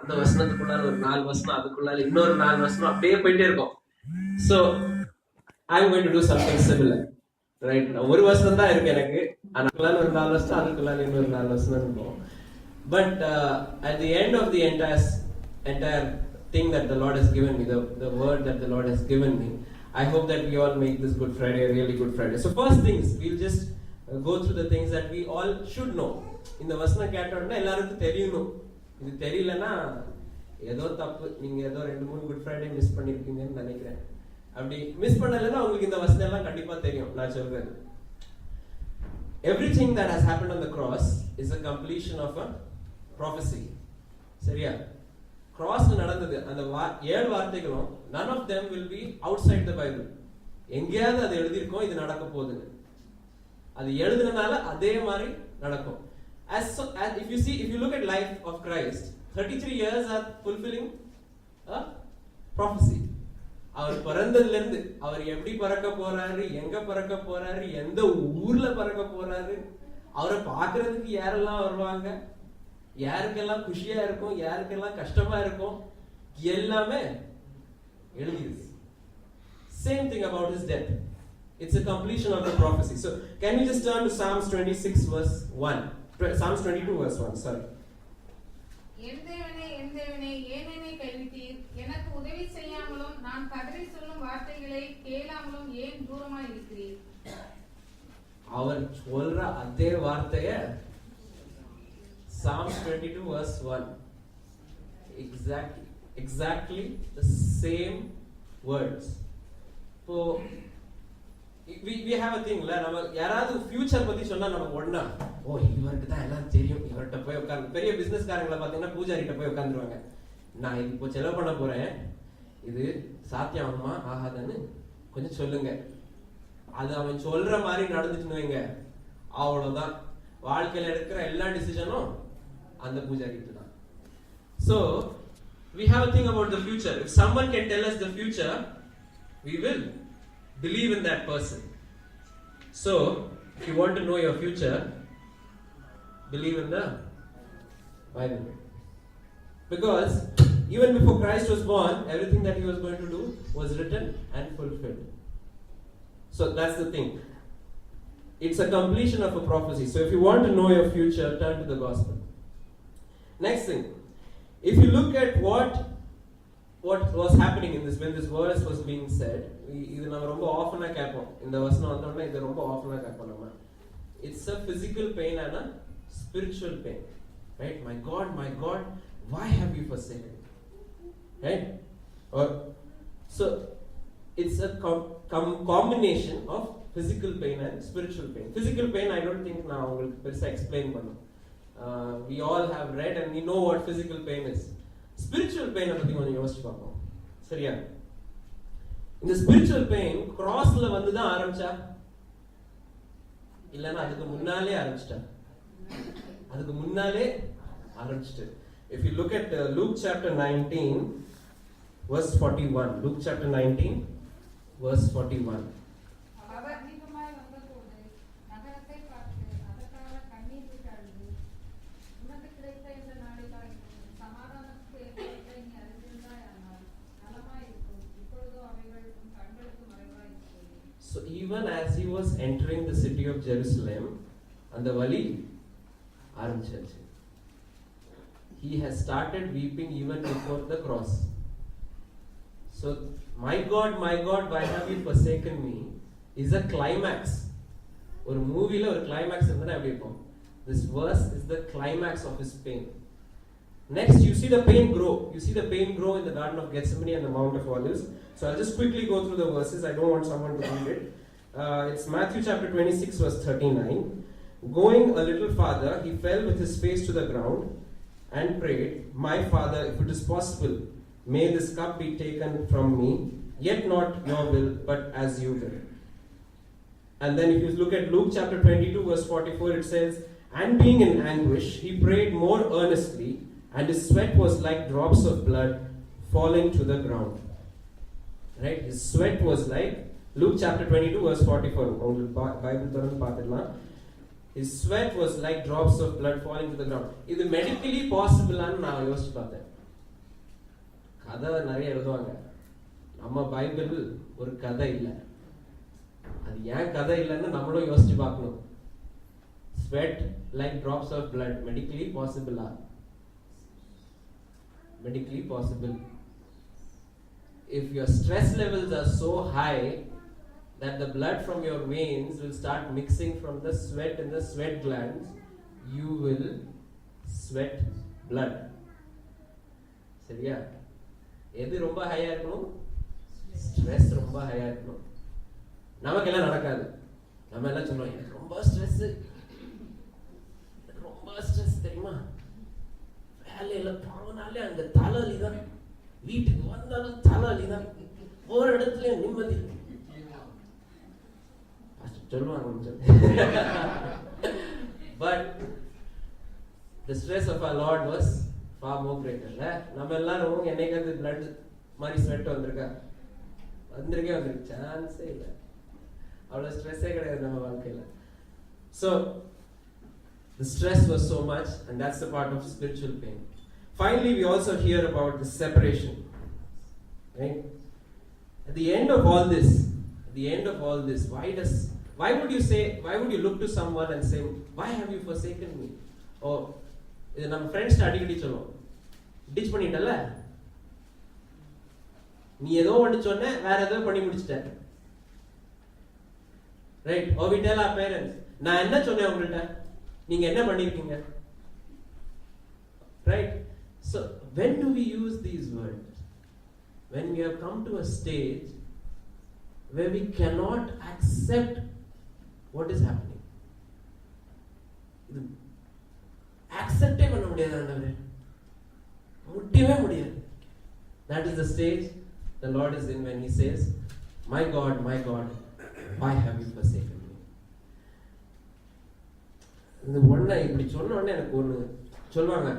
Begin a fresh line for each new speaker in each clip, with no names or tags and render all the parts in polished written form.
அந்த வசனத்துக்குள்ளால ஒரு 4 வசனம், அதுக்குள்ளால இன்னொரு 4 வசனம் அப்படியே போயிட்டே இருக்கும். So I'm going to do something similar. Right, ஒரு வசனம் தான் இருக்கு எனக்கு, அதுக்குள்ளால ஒரு 4 வசனம், அதுக்குள்ளால இன்னொரு 4 வசனம் இருக்கும். But at the end of the entire thing that the Lord has given me, the word that the Lord has given me, I hope that we all make this Good Friday a really good Friday. So first things, we'll just go through the things that we all should know. இந்த வசனம் கேட்டோம்னா எல்லாருக்கும் தெரியணும். இது தெரியலன்னா ஏதோ தப்பு, நீங்க ஏதோ 2-3 குட் ஃப்ரைடே மிஸ் பண்ணிருக்கீங்கன்னு நினைக்கிறேன். அப்படி மிஸ் பண்ணலன்னா உங்களுக்கு இந்த வசனம் எல்லாம் கண்டிப்பா தெரியும். நான் சொல்றேன், everything that has happened on the cross is a completion of a prophecy. சரியா? கிராஸ்ல நடந்தது அந்த 7 வார்த்தைகளும் none of them will be outside the Bible. எங்கேயாவது அது எழுதியிருக்கோம் இது நடக்க போகுதுன்னு. அது எழுதுனனால அதே மாதிரி நடக்கும். As if you look at life of Christ, 33 years are fulfilling a prophecy. அவர் பிறந்ததுல இருந்து அவர் எப்படி பறக்க போறாரு, எங்க பறக்க போறாரு, எந்த ஊர்ல பறக்க போறாரு, அவரை பார்க்கறதுக்கு யாரெல்லாம் வருவாங்க, யாருக்கெல்லாம் குஷியா இருக்கும், யாருக்கெல்லாம் கஷ்டமா இருக்கும், எல்லாமே எழுதியிருக்கு. Same thing about his death. It's a completion of the prophecy. So can we just turn to Psalms 26 verse 1? Psalms 22 verse 1, sorry.
என் தேவனே ஏன் என்னை கைவிட்டீர்? எனக்கு உதவி செய்யாமலும் நான் கதறி சொல்லும் வார்த்தைகளை கேளாமலும் ஏன் தூரமாய் இருக்கிறீர்?
அவர் சொல்ற அதே வார்த்தைய Psalms 22 verse 1, exactly the same words. So we have a thing la, நம்ம யாராவது ஃபியூச்சர் பத்தி சொன்னா நமக்கு உடனே இவருக்கு தான் எல்லாம் தெரியும், இவர்கிட்ட போய் உட்கார்ந்து, பெரிய பிசினஸ் காரங்களை பாத்தீங்கன்னா பூஜாரிட்ட போய் உட்காந்துருவாங்க, நான் இப்போ செலவு பண்ண போறேன், இது சாத்தியமா ஆகாதுன்னு கொஞ்சம் சொல்லுங்க. அது அவன் சொல்ற மாதிரி நடந்துச்சுன்னு வைங்க, அவ்வளவுதான், வாழ்க்கையில எடுக்கிற எல்லா டிசிஷனும் அந்த பூஜாரிட்டு தான். So we have a thing about the future. If someone can tell us the future, we will believe in that person. So if you want to know your future, believe in the Bible. Because even before Christ was born, everything that he was going to do was written and fulfilled. So that's the thing. It's a completion of a prophecy. So if you want to know your future, turn to the gospel. Next thing, if you look at what was happening in this, when this verse was being said, இது நம்ம ரொம்ப ஆஃபனா கேட்போம், இந்த வசனம் வந்தோம்னா இது ரொம்ப ஆஃபனா கேட்போம் நம்ம. It's a physical pain and a spiritual pain, right? My God, why have you forsaken me? Right? Or so it's a combination of physical pain and spiritual pain. Physical pain I don't think நான் உங்களுக்கு பெருசா explain பண்ணணும். We all have read and we know what physical pain is. Spiritual pain பத்தி கொஞ்சம் யோசிச்சு பார்ப்போம். சரியா? இந்த spiritual pain crossல வந்து தான் ஆரம்பிச்சா இல்லனா அதுக்கு முன்னாலே ஆரம்பிச்சிட்டா? அதுக்கு முன்னாலே ஆரம்பிச்சிட்டு. If you look at Luke chapter 19 verse 41, Luke chapter 19 verse 41. So even as he was entering the city of Jerusalem, and the valley ஆரம்பிச்சாச்சு. He has started weeping even before the cross. So my God, why have you forsaken me is a climax. ஒரு மூவில ஒரு climax இருந்தா எப்படி இருக்கும்? This verse is the climax of his pain. Next, you see the pain grow. You see the pain grow in the Garden of Gethsemane and the Mount of Olives. So I'll just quickly go through the verses. I don't want someone to read it. It's Matthew chapter 26 verse 39. Going a little farther, he fell with his face to the ground and prayed, "My Father, if it is possible, may this cup be taken from me, yet not your will, but as you will." And then if you look at Luke chapter 22 verse 44, it says, "And being in anguish, he prayed more earnestly, and his sweat was like drops of blood falling to the ground." Right? His sweat was like, Luke chapter 22 verse 44. Bible தரந்து பார்த்துடலாம். His sweat was like drops of blood falling to the ground. இது medically possible ஆன்னு நான் யோசிச்சு பார்த்தேன். கதை நிறைய எழுதுவாங்க. நம்ம பைபிள் ஒரு கதை இல்லை. அது ஏன் கதை இல்லைன்னு நம்மளும் யோசிச்சு பார்க்கணும். Sweat like drops of blood, medically possible. Medically possible. If your stress levels are so high that the blood from your veins will start mixing from the sweat in the sweat glands, you will sweat blood. சரியா? எது ரொம்ப ஹையா இருக்கணும்? Stress ரொம்ப ஹையா இருக்கணும். நமக்கெல்லாம் நடக்காது. நம்ம எல்லாம் சொல்லுவோம், எனக்கு ரொம்ப ஸ்ட்ரெஸ் தெரியுமா, வேலையில போனாலே அங்க தலைவலி தான், வீட்டுக்கு வந்தாலும் தலைவலி தான், ஒரு இடத்துல நிம்மதி சொல்லுவாங்க. But the stress of our Lord was far more greater. நம்ம எல்லாரும் என்னைக்காவது பிளட் மாதிரி ஸ்வெட் வந்திருக்கா? வந்திருக்கு சான்ஸே இல்லை. அவ்வளவு ஸ்ட்ரெஸ்ஸே கிடையாது நம்ம வாழ்க்கையில. So the stress was so much, and that's the part of spiritual pain. Finally, we also hear about the separation. Right? At the end of all this, why would you look to someone and say, why have you forsaken me? Or இது நம்ம friends அடிக்கடி சொல்லுவோம், ditch பண்ணிட்டல, நீ ஏதோ ஒன்று சொன்ன, வேற ஏதோ பண்ணி முடிச்சிட்ட. Right? Or we tell our parents, நான் என்ன சொன்னேன் உங்கள்கிட்ட, நீங்க என்ன பண்ணிருக்கீங்க? Right? So when do we use these words? When we have come to a stage where we cannot accept what is happening. Accept பண்ண முடியாது ஆண்டவரே, முடியவே முடியாது. That is the stage the Lord is in when he says, my God, why have you forsaken me? இந்த ஒண்ணை இப்படி சொன்ன உடனே எனக்கு ஒண்ணு சொல்லுவாங்க,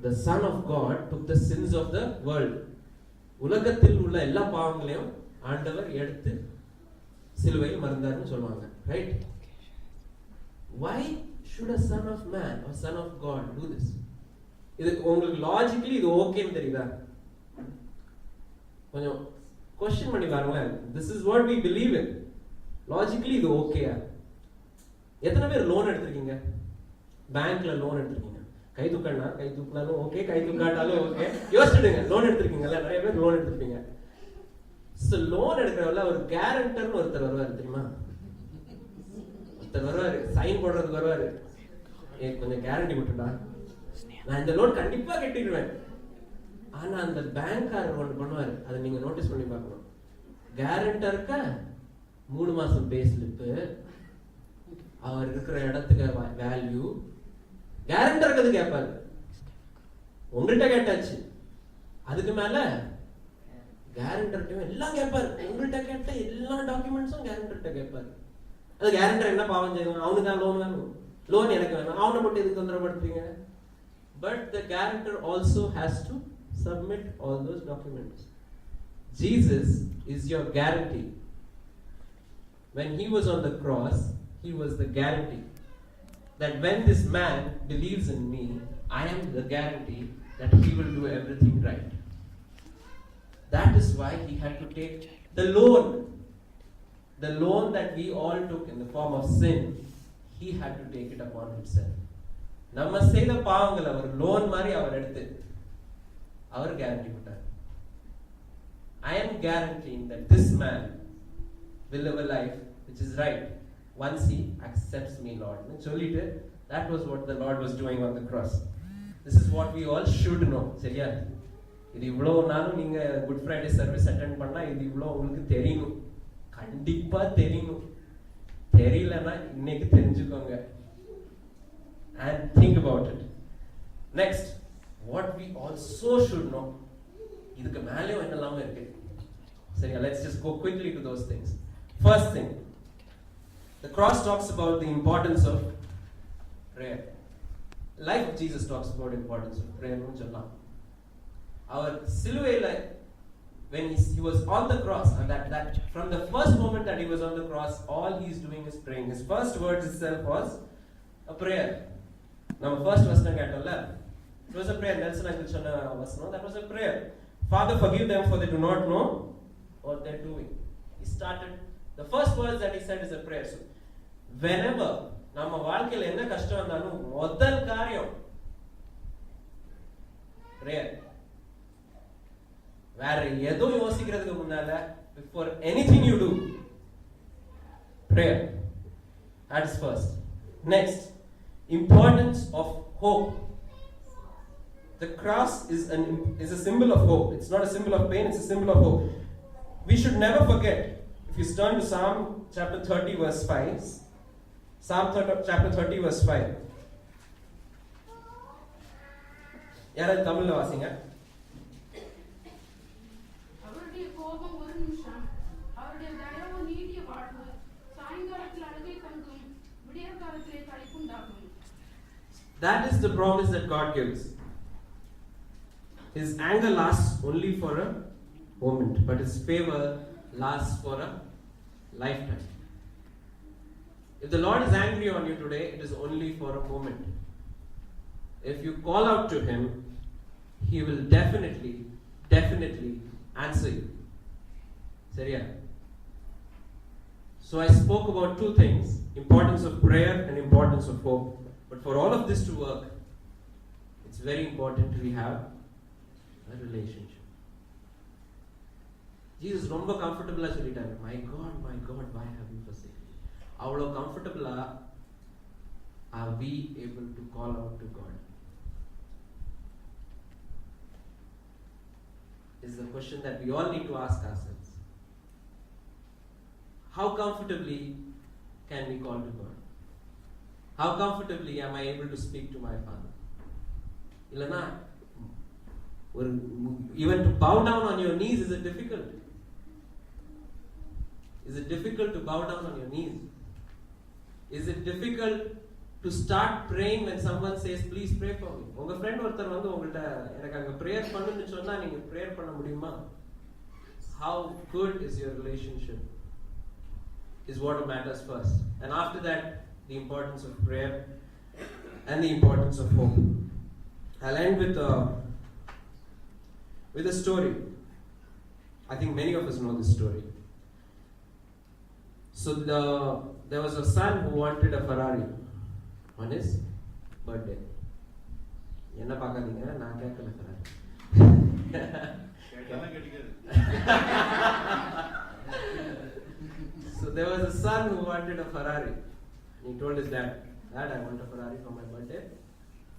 the Son of God took the sins of the world. உலகத்தில் உள்ள எல்லா பாவங்களையும் ஆண்டவர் எடுத்து சிலுவையில் மறந்தார்னு சொல்லுவாங்க. Right? Why should a son of man or son of God do this? இது உங்களுக்கு லாஜிக்கலி இது ஓகேன்னு தெரியுதா? கொஞ்சம் क्वेश्चन பண்ணி பாருங்களேன். This is what we believe in. Logically இது ஓகேயா? எத்தனை பேர் லோன் எடுத்திருக்கீங்க? பேங்க்ல லோன் எடுத்திருக்கீங்க? கை தூக்கினாலும் ஓகே, கை தூக்காட்டாலும் ஓகே. யோசிச்சுடுங்க, லோன் எடுத்திருக்கீங்கல்ல, நிறைய பேர் லோன் எடுத்திருப்பீங்க. சோ லோன் எடுக்கிறவங்க ஒரு கேரண்டர்னு ஒருத்தர் வருவாரு தெரியுமா? ஒருத்தர் வருவாரு, சைன் போடுறதுக்கு வருவாரு. கொஞ்சம் கேரண்டி விட்டுடா, நான் இந்த லோன் கண்டிப்பா கட்டிடுவேன். ஆனா அந்த பேங்க்காரர் ஒன்று பண்ணுவாரு, அதை நீங்க நோட்டீஸ் பண்ணி பார்க்கணும். கேரண்டருக்கு 3 மாசம் பே ஸ்லிப்பு, அவர் இருக்கிற இடத்துக்கு வேல்யூ, கேரண்டருக்கு அது கேட்பாரு. உங்கள்கிட்ட கேட்டாச்சு, அதுக்கு மேல கேரண்டர்கிட்ட எல்லாம் கேட்பாரு. உங்கள்கிட்ட கேட்ட எல்லா டாக்குமெண்ட்ஸும் கேரண்டர்கிட்ட கேட்பாரு. அது கேரண்டர் என்ன பாவம் செய்யணும்? அவனுக்கு தான் லோன் வேணும், லோன் எனக்கு வேணும், அவனை மட்டும் எதுக்கு தொந்தரப்படுத்துறீங்க? But the guarantor also has to submit all those documents. Jesus is your guarantee. When he was on the cross, he was the guarantee that when this man believes in me, I am the guarantee that he will do everything right. That is why he had to take the loan that we all took in the form of sin. He had to take it upon himself. நம்ம செய்த பாவங்களை அவர் loan மாதிரி அவர் எடுத்து அவர் guarantee விட்டார். I am guaranteeing that this man will live a life which is right once he accepts me, Lord. சொல்லிட்டு that was what the Lord was doing on the cross. This is what we all should know. சரியா? இது இவ்வளவு நாளும் நீங்க good Friday service attend பண்ணா இது இவ்வளவு உங்களுக்கு தெரியணும், கண்டிப்பா தெரியணும். தெரியலன்னா இன்னைக்கு தெரிஞ்சுக்கோங்க. And think about it. Next, what we also should know. இதுக்கு மேலயும் என்னெல்லாம் இருக்கு. சரியா? Let's just go quickly to those things. First thing, the cross talks about the importance of prayer. Life of Jesus talks about the importance of prayer. Our சிலுவையில when he was on the cross, and that from the first moment that he was on the cross, all he is doing is praying. His first words itself was a prayer. Now first வசனம் கேட்டோம்ல, it was a prayer. Nelson uncle சொன்ன வசனம், that was a prayer. Father, forgive them for they do not know what they're doing. He started, the first words that he said is a prayer. So, whenever நம்ம வாழ்க்கையில என்ன கஷ்டம் வந்தாலும் முதல் காரியம் prayer. வேற எதுவும் யோசிக்கிறதுக்கு முன்னால, before anything you do, prayer. That is first. Next, importance of hope. The cross is a symbol of hope. It's not a symbol of pain, it's a symbol of hope. We should never forget, if you turn to Psalm chapter 30 verse 5, Psalm chapter 30 verse 5. யாராவது தமிழ்ல வாசிங்க.
அவருடைய கோபம் ஒரு நிமிஷம், அவருடைய தயவு நீடிய வாழ்வு, சாயங்காலத்தில் அழுகை தங்கும், விடியற்காலத்திலே களிப்புண்டாகும்.
That is the promise that God gives. His anger lasts only for a moment, but his favor lasts for a lifetime. If the Lord is angry on you today, it is only for a moment. If you call out to him, he will definitely answer you. Seriya? So I spoke about two things, importance of prayer and importance of hope. But for all of this to work, it's very important we have a relationship. Jesus ரொம்ப கம்ஃபர்டபுளா சொல்லிட்டாரு, my God, why have you forsaken me? அவ்வளோ கம்ஃபர்டபுளா are we able to call out to God? Is the question that we all need to ask ourselves. How comfortably can we call to God? How comfortably am I able to speak to my Father? Illana, even to bow down on your knees, is it difficult? Is it difficult to bow down on your knees? Is it difficult to start praying when someone says, please pray for me? உங்க friend ஒருத்தர் வந்து உங்கள்ட்ட எனக்கு அங்க prayer பண்ணுன்னு சொன்னா நீங்க prayer பண்ண முடியுமா? How good is your relationship is what matters first. And after that, the importance of prayer and the importance of hope. I'll end with a story. I think many of us know this story. So there was a son who wanted a Ferrari on his birthday. என்ன பார்க்காதீங்க, நான் கேட்கல Ferrari. So there was a son who wanted a Ferrari. And he told his dad, Dad, I want a Ferrari for my birthday.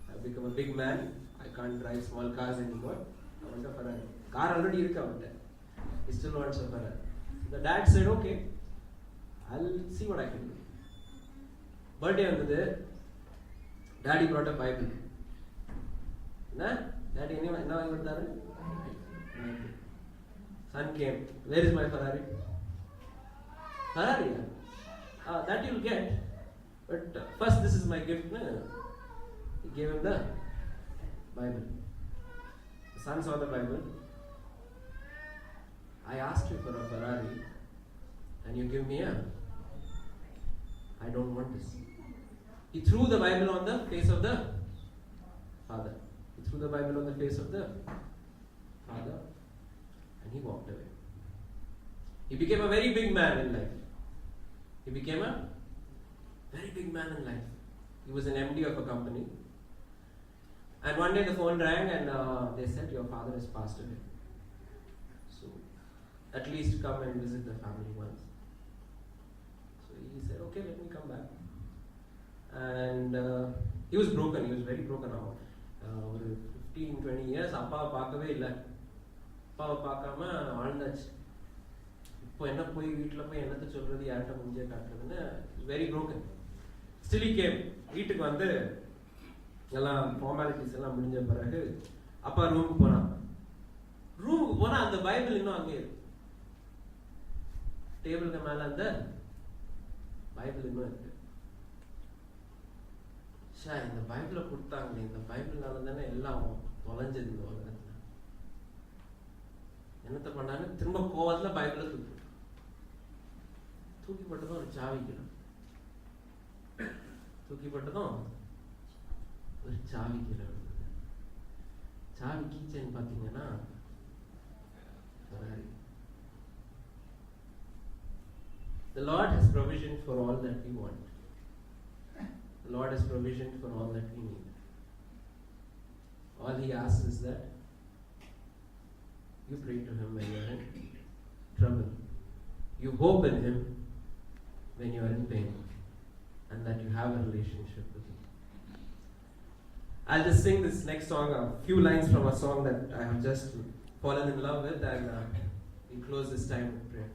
I've become a big man. I can't drive small cars anymore. I want a Ferrari. Car already irukka avante. He still wants a Ferrari. The dad said, okay, I'll see what I can do. Birthday vandhu, Daddy brought a Bible. Daddy enna vaangi kodutharu? Son came. Where is my Ferrari? Ferrari? That you'll get. But first, this is my gift. He gave him the Bible. The son saw the Bible. I asked you for a Ferrari, and you give me I don't want this. He threw the Bible on the face of the father. He threw the Bible on the face of the father, and he walked away. He became a very big man in life. He became a very big man in life. He was an MD of a company. And one day the phone rang and they said, your father has passed away. So, at least come and visit the family once. So he said, okay, let me come back. And he was broken. He was very broken now. 15-20 years, அப்பாவை பார்க்கவே இல்லை. அப்பாவை பார்க்காம வாழ்ந்தாச்சு. இப்போ என்ன போய் வீட்டில் போய் என்னத்தை சொல்றது, யார்கிட்ட முடிஞ்சே காட்டுறதுன்னு very broken. Still he came. வீட்டுக்கு வந்து எல்லாம் ஃபார்மாலிட்டிஸ் எல்லாம் முடிஞ்ச பிறகு அப்பா ரூமுக்கு போனான். ரூமுக்கு போனா அந்த பைபிள் இன்னும் அங்கே இருக்கு. டேபிளுக்கு மேல அந்த பைபிள் இன்னும் இருக்கு. இந்த பைபிளை கொடுத்தாங்க, இந்த பைபிள்னால தானே எல்லாம் தொலைஞ்சது இந்த உலகத்துல. என்னத்த பண்ணாங்க, திரும்ப கோவத்துல பைபிளை தூக்கி போட்டதும் ஒரு சாவிக்கணும். தூக்கி போட்டதும் ஒரு சாவி கீழே விழுந்தது. சாவி கீச்சேன்னு பார்த்தீங்கன்னா The Lord has provision for all that we want. The Lord has provision for all that we need. All He asks is that you pray to Him when you are in trouble. You hope in Him when you are in pain. And that you have a relationship with Him. I'll just sing this next song, a few lines from a song that I have just fallen in love with, and we close this time with prayer.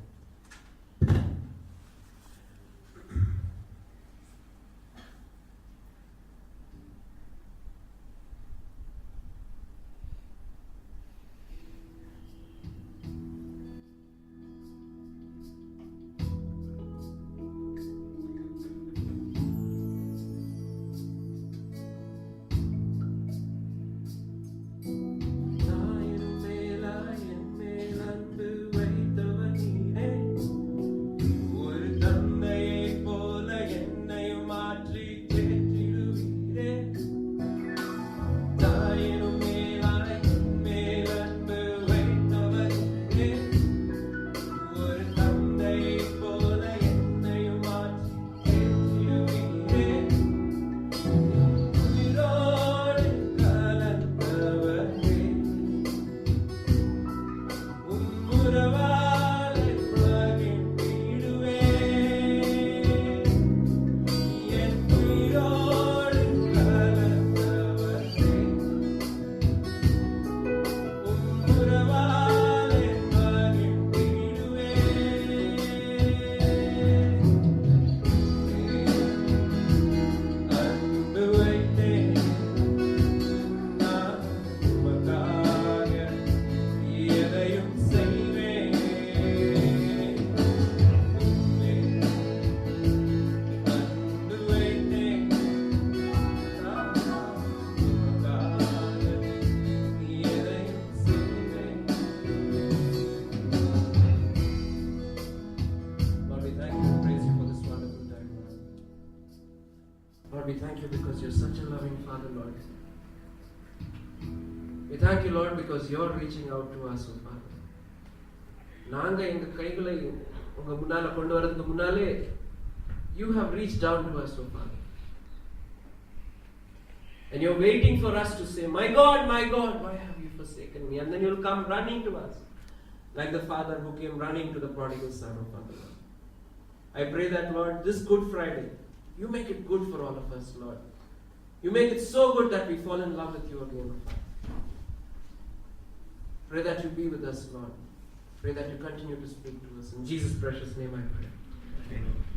We thank you because you're such a loving Father, Lord. We thank you, Lord, because you're reaching out to us, oh Father. நாங்க எங்க கைகளை உங்க முன்னால கொண்டு வரதுக்கு முன்னாலே you have reached down to us, oh Father. And you're waiting for us to say, my God, why have you forsaken me? And then you'll come running to us, like the father who came running to the prodigal son, oh Father. I pray that, Lord, this Good Friday, you make it good for all of us, Lord. You make it so good that we fall in love with you again. Pray that you be with us, Lord. Pray that you continue to speak to us. In Jesus' precious name I pray. Amen.